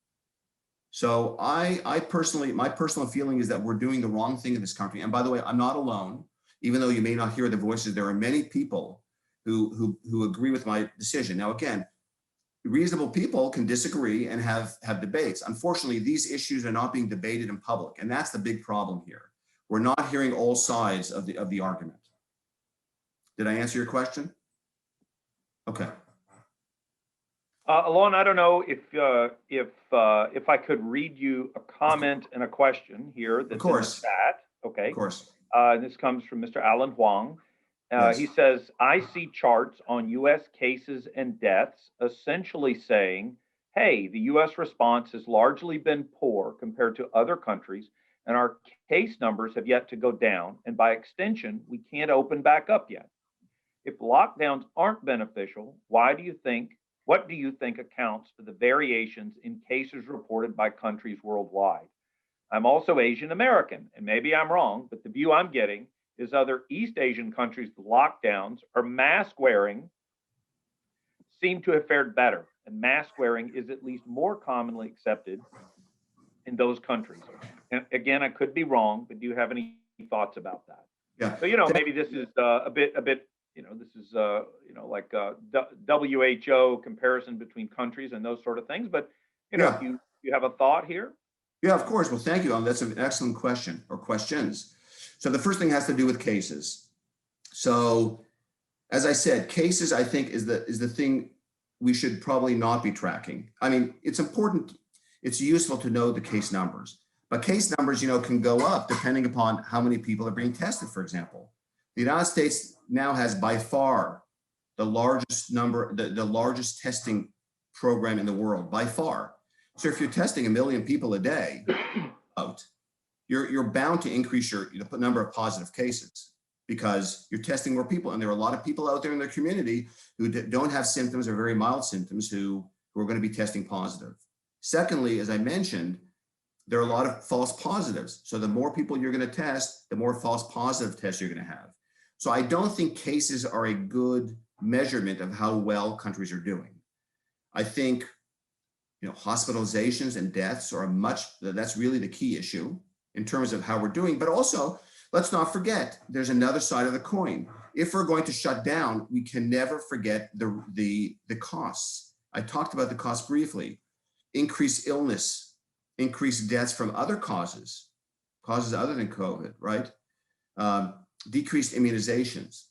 C: So my personal feeling is that we're doing the wrong thing in this country. And by the way, I'm not alone. Even though you may not hear the voices, there are many people who agree with my decision. Now, again, reasonable people can disagree and have debates. Unfortunately, these issues are not being debated in public, and that's the big problem here. We're not hearing all sides of the argument. Did I answer your question? Okay.
B: Allon, I don't know if I could read you a comment and a question here that's in the chat. Okay.
C: Of course.
B: This comes from Mr. Alan Huang.
C: Yes.
B: He says, I see charts on U.S. cases and deaths essentially saying, hey, the U.S. response has largely been poor compared to other countries, and our case numbers have yet to go down. And by extension, we can't open back up yet. If lockdowns aren't beneficial, what do you think accounts for the variations in cases reported by countries worldwide? I'm also Asian American, and maybe I'm wrong, but the view I'm getting is other East Asian countries' lockdowns or mask wearing seem to have fared better, and mask wearing is at least more commonly accepted in those countries. And again, I could be wrong, but do you have any thoughts about that?
C: Yeah.
B: So, maybe this is a bit, this is, like WHO comparison between countries and those sort of things. But,
C: Yeah.
B: if you have a thought here.
C: Yeah, of course. Well, thank you. That's an excellent question or questions. So the first thing has to do with cases. So as I said, cases, I think, is the thing we should probably not be tracking. I mean, it's important, it's useful to know the case numbers, but case numbers, can go up depending upon how many people are being tested, for example. The United States now has by far the largest number, the largest testing program in the world, by far. So if you're testing 1 million people a day, you're bound to increase your number of positive cases because you're testing more people. And there are a lot of people out there in their community who don't have symptoms or very mild symptoms who are going to be testing positive. Secondly, as I mentioned, there are a lot of false positives. So the more people you're going to test, the more false positive tests you're going to have. So I don't think cases are a good measurement of how well countries are doing. I think, hospitalizations and deaths are that's really the key issue in terms of how we're doing. But also, let's not forget, there's another side of the coin. If we're going to shut down, we can never forget the costs. I talked about the costs briefly. Increased illness, increased deaths from other causes other than COVID, right? Decreased immunizations,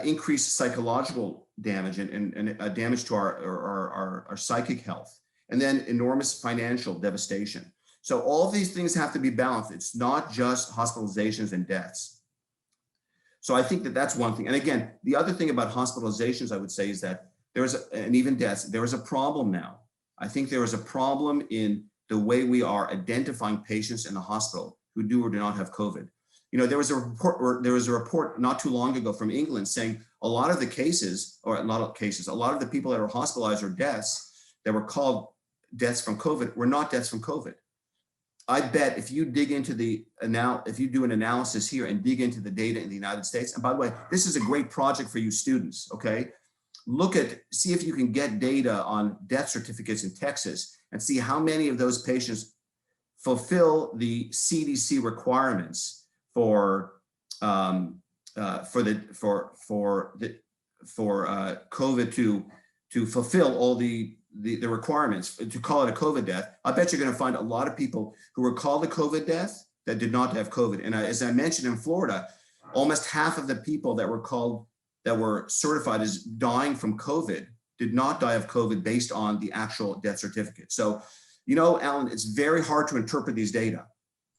C: increased psychological damage and damage to our psychic health, and then enormous financial devastation. So all of these things have to be balanced. It's not just hospitalizations and deaths. So I think that's one thing. And again, the other thing about hospitalizations, I would say, is that and even deaths, there is a problem now. I think there is a problem in the way we are identifying patients in the hospital who do or do not have COVID. There was a report not too long ago from England saying a lot of the people that are hospitalized or deaths that were called deaths from COVID were not deaths from COVID. I bet if you dig into if you do an analysis here and dig into the data in the United States, and by the way, this is a great project for you students, okay? See if you can get data on death certificates in Texas and see how many of those patients fulfill the CDC requirements for COVID to fulfill all the requirements to call it a COVID death. I bet you're going to find a lot of people who were called a COVID death that did not have COVID. And as I mentioned, in Florida, almost half of the people that were certified as dying from COVID did not die of COVID based on the actual death certificate. So, Allon, it's very hard to interpret these data.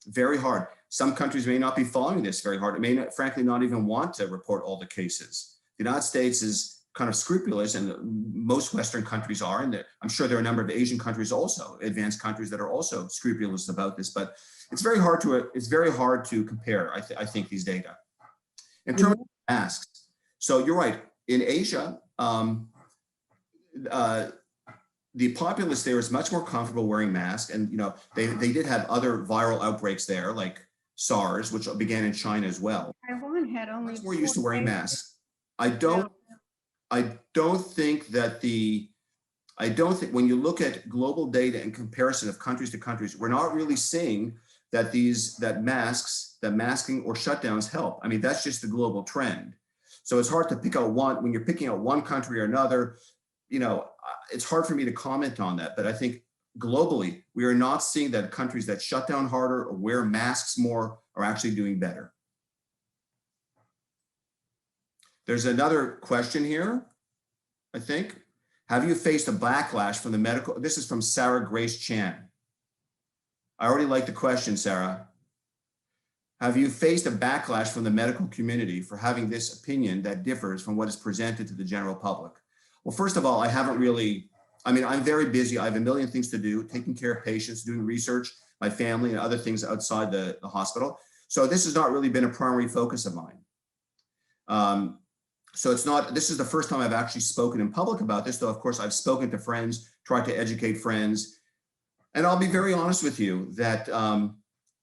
C: Very hard. Some countries may not be following this very hard. It may not, frankly, not even want to report all the cases. The United States is kind of scrupulous, and most Western countries are, and I'm sure there are a number of Asian countries also, advanced countries that are also scrupulous about this. But it's very hard to compare. I think these data in terms of masks. So you're right. In Asia, the populace there is much more comfortable wearing masks, and they did have other viral outbreaks there, like SARS, which began in China as well.
E: Taiwan had only.
C: Much more used to wearing masks. I don't think when you look at global data in comparison of countries to countries, we're not really seeing that masking or shutdowns help. I mean, that's just the global trend. So it's hard to pick out when you're picking out one country or another, it's hard for me to comment on that. But I think globally, we are not seeing that countries that shut down harder or wear masks more are actually doing better. There's another question here, I think. Have you faced a backlash from the medical? This is from Sarah Grace Chan. I already like the question, Sarah. Have you faced a backlash from the medical community for having this opinion that differs from what is presented to the general public? Well, first of all, I'm very busy. I have a million things to do, taking care of patients, doing research, my family, and other things outside the hospital. So this has not really been a primary focus of mine. So it's not, this is the first time I've actually spoken in public about this, though of course I've spoken to friends, tried to educate friends. And I'll be very honest with you that I'm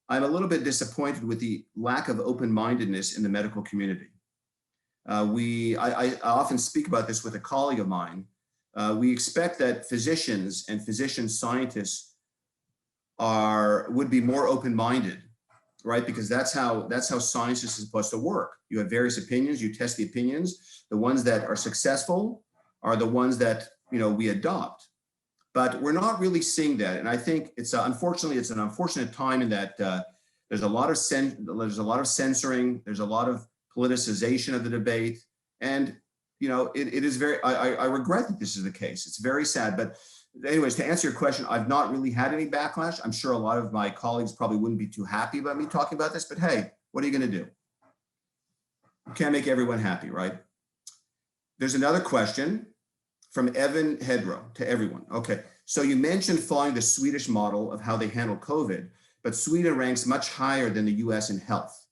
C: a little bit disappointed with the lack of open-mindedness in the medical community. I often speak about this with a colleague of mine. We expect that physicians and physician scientists would be more open-minded, right? Because that's how science is supposed to work. You have various opinions, you test the opinions. The ones that are successful are the ones that we adopt. But we're not really seeing that, and I think unfortunately it's an unfortunate time in that there's a lot of censoring, there's a lot of politicization of the debate, and it is very. I regret that this is the case. It's very sad. But anyways, to answer your question, I've not really had any backlash. I'm sure a lot of my colleagues probably wouldn't be too happy about me talking about this. But hey, what are you going to do? You can't make everyone happy, right? There's another question from Evan Hedro to everyone. Okay, so you mentioned following the Swedish model of how they handle COVID, but Sweden ranks much higher than the US in health.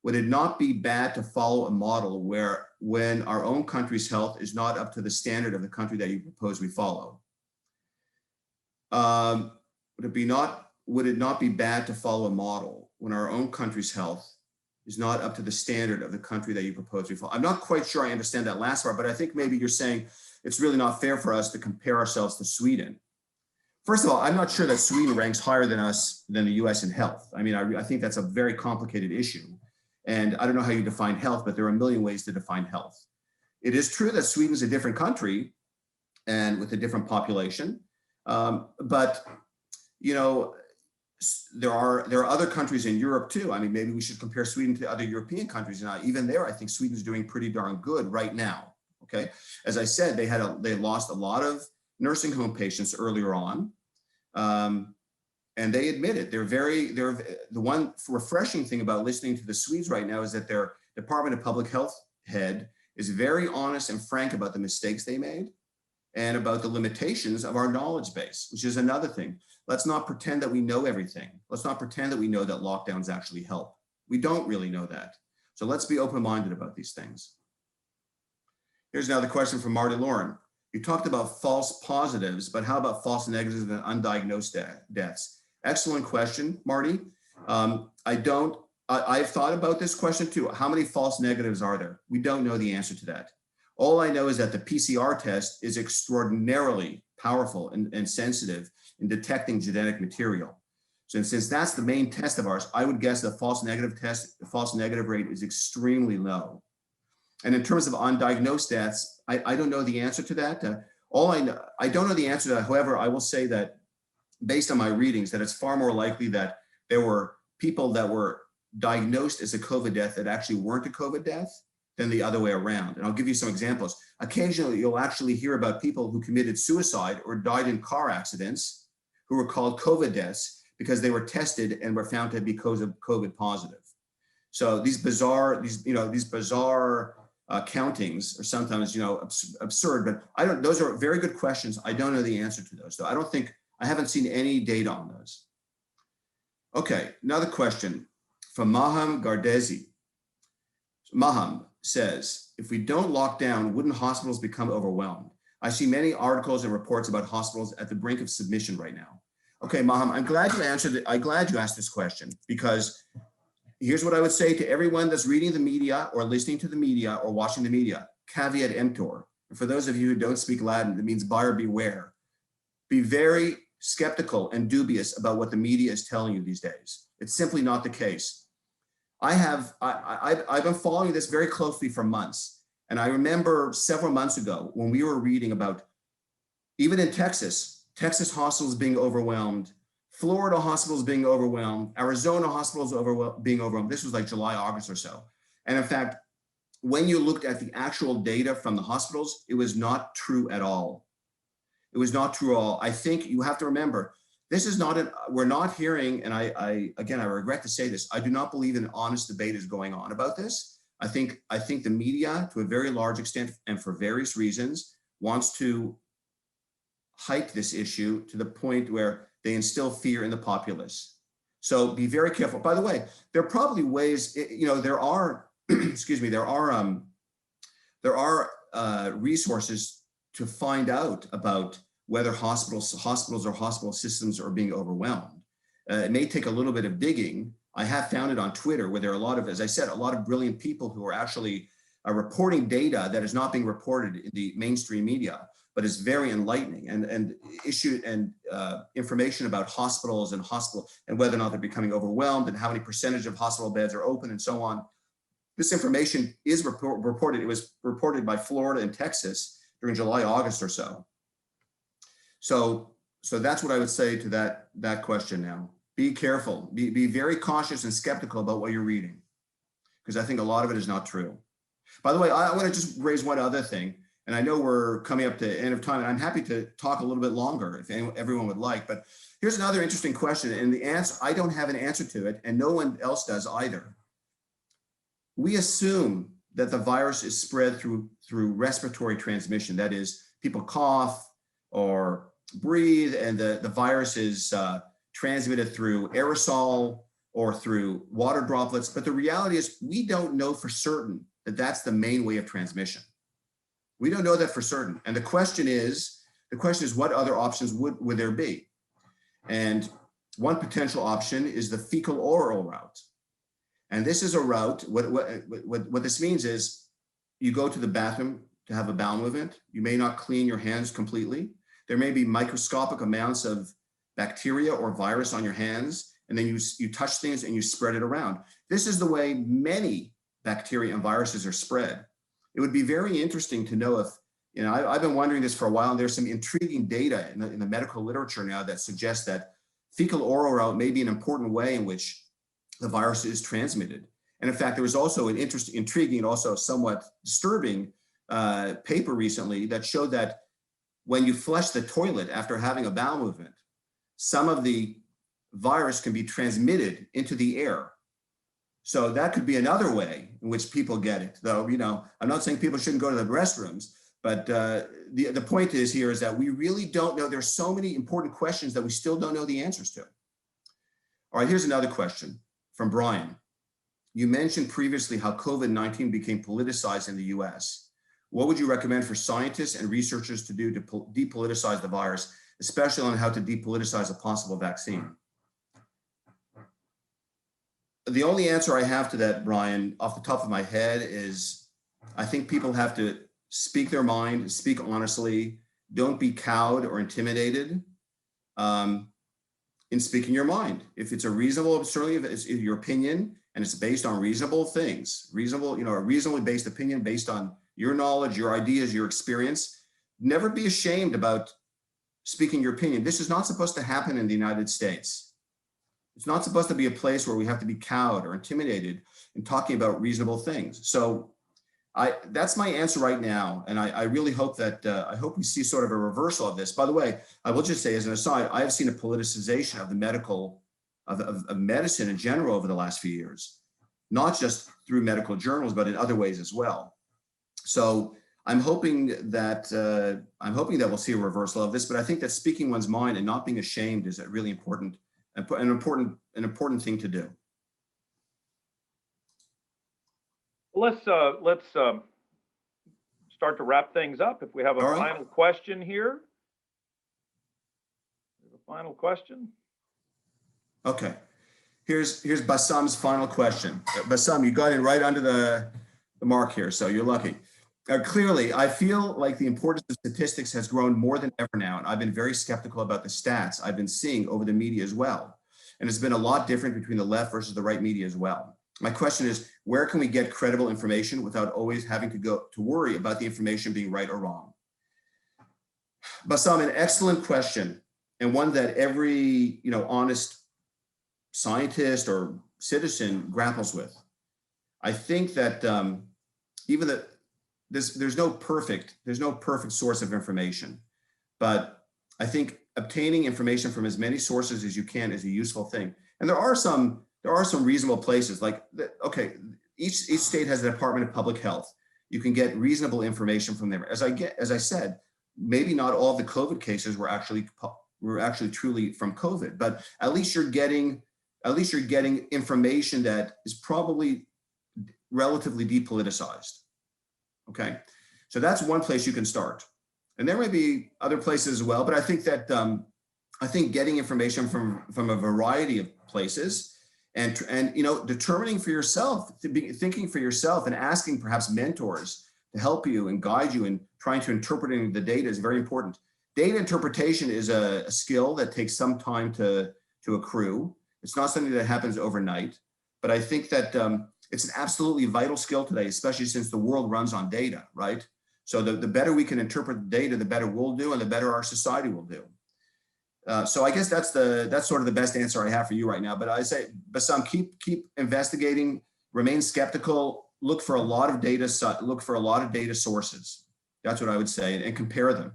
C: Would it not be bad to follow a model where when our own country's health is not up to the standard of the country that you propose we follow? Would it not be bad to follow a model when our own country's health is not up to the standard of the country that you propose we follow? I'm not quite sure I understand that last part, but I think maybe you're saying it's really not fair for us to compare ourselves to Sweden. First of all, I'm not sure that Sweden ranks higher than the US in health. I mean, I think that's a very complicated issue. And I don't know how you define health, but there are a million ways to define health. It is true that Sweden's a different country and with a different population. But there are other countries in Europe too. I mean, maybe we should compare Sweden to other European countries. And even there, I think Sweden's doing pretty darn good right now. Okay, as I said, they lost a lot of nursing home patients earlier on, and they admit it. The one refreshing thing about listening to the Swedes right now is that their Department of Public Health head is very honest and frank about the mistakes they made and about the limitations of our knowledge base, which is another thing. Let's not pretend that we know everything. Let's not pretend that we know that lockdowns actually help. We don't really know that. So let's be open-minded about these things. Here's another question from Marty Lauren. You talked about false positives, but how about false negatives and undiagnosed deaths? Excellent question, Marty. I've thought about this question too. How many false negatives are there? We don't know the answer to that. All I know is that the PCR test is extraordinarily powerful and sensitive in detecting genetic material. So since that's the main test of ours, I would guess the false negative rate is extremely low. And in terms of undiagnosed deaths, I don't know the answer to that. I don't know the answer to that. However, I will say that based on my readings, that it's far more likely that there were people that were diagnosed as a COVID death that actually weren't a COVID death than the other way around. And I'll give you some examples. Occasionally, you'll actually hear about people who committed suicide or died in car accidents who were called COVID deaths because they were tested and were found to be COVID positive. So these bizarre countings are sometimes, absurd, but those are very good questions. I don't know the answer to those. So I haven't seen any data on those. Okay, another question from Maham Gardezi. Maham says, if we don't lock down, wouldn't hospitals become overwhelmed? I see many articles and reports about hospitals at the brink of submission right now. Okay, Maham, I'm glad you asked this question, because here's what I would say to everyone that's reading the media or listening to the media or watching the media, caveat emptor. And for those of you who don't speak Latin, it means buyer beware. Be very skeptical and dubious about what the media is telling you these days. It's simply not the case. I've been following this very closely for months. And I remember several months ago when we were reading about, even in Texas hospitals being overwhelmed, Florida hospitals being overwhelmed, Arizona hospitals being overwhelmed. This was like July, August or so. And in fact, when you looked at the actual data from the hospitals, it was not true at all. It was not true at all. I think you have to remember, this is not we're not hearing, and I regret to say this, I do not believe an honest debate is going on about this. I think the media, to a very large extent, and for various reasons, wants to hype this issue to the point where they instill fear in the populace. So be very careful. By the way, there are probably ways, there are, there are there are resources to find out about whether hospitals or hospital systems are being overwhelmed. It may take a little bit of digging. I have found it on Twitter where there are a lot of, as I said, a lot of brilliant people who are actually reporting data that is not being reported in the mainstream media, but is very enlightening, and information about hospitals and whether or not they're becoming overwhelmed and how many percentage of hospital beds are open and so on. This information is reported. It was reported by Florida and Texas during July, August or so. So that's what I would say to that question now. Be careful, be very cautious and skeptical about what you're reading, because I think a lot of it is not true. By the way, I want to just raise one other thing, and I know we're coming up to the end of time, and I'm happy to talk a little bit longer if everyone would like, but here's another interesting question, and the answer, I don't have an answer to it, and no one else does either. We assume that the virus is spread through respiratory transmission. That is, people cough or breathe, and the virus is transmitted through aerosol or through water droplets. But the reality is we don't know for certain that that's the main way of transmission. We don't know that for certain. And the question is what other options would there be? And one potential option is the fecal oral route. And this is a route, what this means is you go to the bathroom to have a bowel movement. You may not clean your hands completely. There may be microscopic amounts of bacteria or virus on your hands, and then you touch things and you spread it around. This is the way many bacteria and viruses are spread. It would be very interesting to know if, I've been wondering this for a while, and there's some intriguing data in the medical literature now that suggests that fecal oral route may be an important way in which the virus is transmitted. And in fact, there was also an intriguing and also somewhat disturbing paper recently that showed that when you flush the toilet after having a bowel movement, some of the virus can be transmitted into the air. So that could be another way in which people get it. Though, I'm not saying people shouldn't go to the restrooms, but the point is that we really don't know. There's so many important questions that we still don't know the answers to. All right, here's another question from Brian. You mentioned previously how COVID-19 became politicized in the US. What would you recommend for scientists and researchers to do to depoliticize the virus, especially on how to depoliticize a possible vaccine? The only answer I have to that, Brian, off the top of my head is I think people have to speak their mind, speak honestly, don't be cowed or intimidated in speaking your mind. If it's a reasonable, certainly if it's your opinion and it's based on reasonable things, a reasonably based opinion based on your knowledge, your ideas, your experience, never be ashamed about speaking your opinion. This is not supposed to happen in the United States. It's not supposed to be a place where we have to be cowed or intimidated in talking about reasonable things. So that's my answer right now. And I really hope that, I hope we see sort of a reversal of this. By the way, I will just say as an aside, I have seen a politicization of the of medicine in general over the last few years, not just through medical journals, but in other ways as well. So I'm hoping that we'll see a reversal of this, but I think that speaking one's mind and not being ashamed is a really important, an important thing to do.
B: Let's start to wrap things up. If we have a final question here. A final question.
C: Okay. Here's Bassam's final question. Bassam, you got in right under the mark here, so you're lucky. Clearly, I feel like the importance of statistics has grown more than ever now, and I've been very skeptical about the stats I've been seeing over the media as well. And it's been a lot different between the left versus the right media as well. My question is, where can we get credible information without always having to worry about the information being right or wrong? Bassam, an excellent question, and one that every honest scientist or citizen grapples with. I think that even that there's no perfect source of information, but I think obtaining information from as many sources as you can is a useful thing. And there are some reasonable places, like each state has a Department of Public Health. You can get reasonable information from there. As I said, maybe not all of the COVID cases were actually truly from COVID, but at least you're getting information that is probably relatively depoliticized. Okay, so that's one place you can start. And there may be other places as well, but I think that I think getting information from a variety of places and determining for yourself, thinking for yourself and asking perhaps mentors to help you and guide you in trying to interpret the data is very important. Data interpretation is a skill that takes some time to accrue. It's not something that happens overnight, but I think that it's an absolutely vital skill today, especially since the world runs on data, right? So the better we can interpret the data, the better we'll do and the better our society will do. So I guess that's sort of the best answer I have for you right now. But I say, Bassam, keep investigating, remain skeptical, look for a lot of data sources. That's what I would say, and compare them.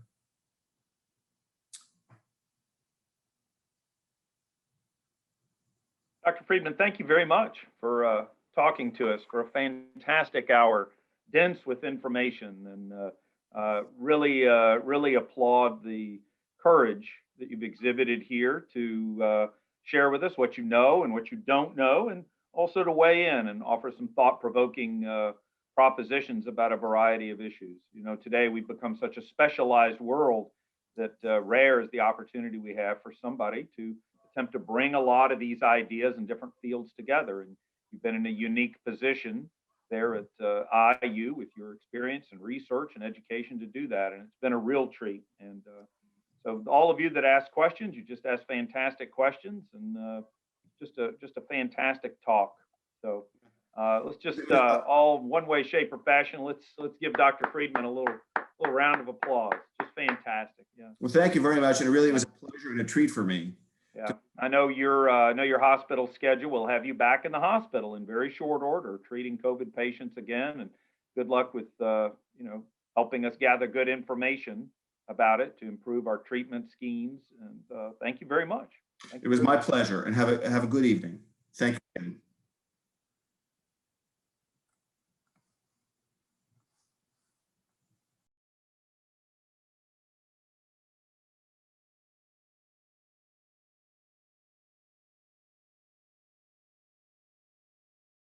B: Dr. Friedman, thank you very much for talking to us for a fantastic hour, dense with information, and really applaud the courage that you've exhibited here to share with us what you know and what you don't know, and also to weigh in and offer some thought-provoking propositions about a variety of issues. You know, today we've become such a specialized world that rare is the opportunity we have for somebody to attempt to bring a lot of these ideas in different fields together. And you've been in a unique position there at IU with your experience and research and education to do that. And it's been a real treat. And so all of you that asked questions, you just asked fantastic questions, and just a fantastic talk. So let's just all one way, shape, or fashion, let's give Dr. Friedman a little round of applause. Just fantastic. Yeah.
C: Well, thank you very much. And it really was a pleasure and a treat for me.
B: Yeah, I know your hospital schedule will have you back in the hospital in very short order, treating COVID patients again. And good luck with helping us gather good information about it to improve our treatment schemes. And thank you very much.
C: It was my pleasure, and have a good evening. Thank you.